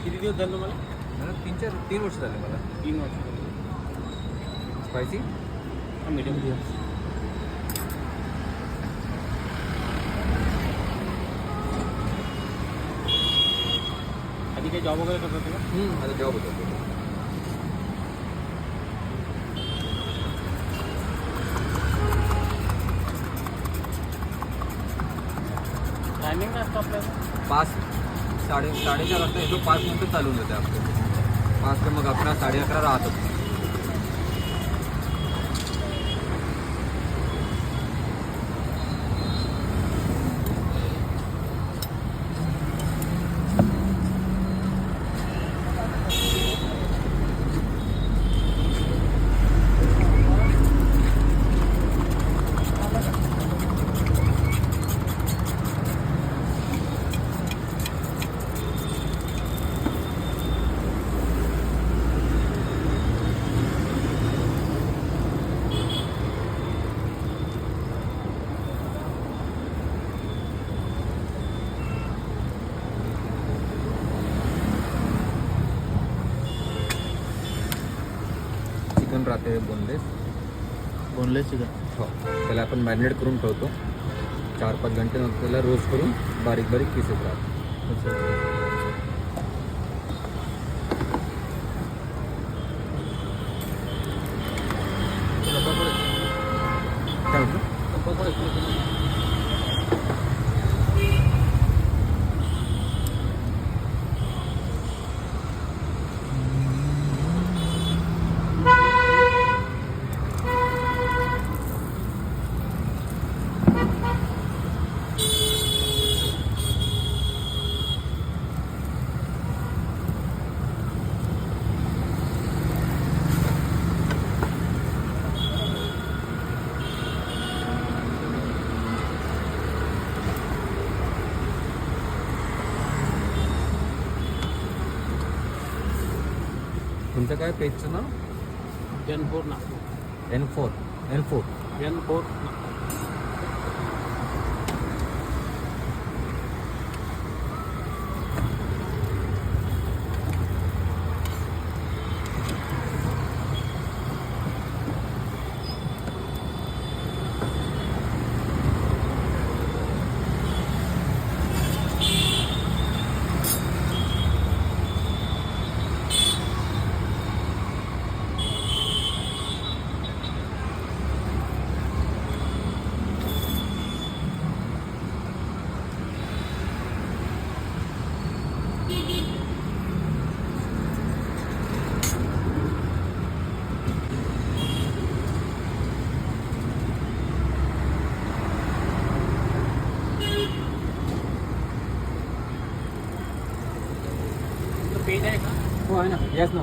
किती दिवस झाले मला? मला 3 वर्ष झाले मला. 3 वर्ष. Spicy medium. आधी काही जॉब वगैरे करत होते का? माझा जॉब होता. टायमिंग काय असतं आपल्याला? 4:30 वाजता येतो. 5 मिनिटं चालून जाते आपलं. 5 ते मग 11, 11:30 राहतो. चिकन राहते बोनलेस चिकन. हो. त्याला आपण मॅरिनेट करून ठेवतो 4-5 घंटे. मग त्याला रोस्ट करून बारीक बारीक पीसेस राहतो. काय म्हटलं? तुमचं काय पेजचं नाव? N4 ना. N4. N4. पेज आहे का? हो आहे ना. येस ना.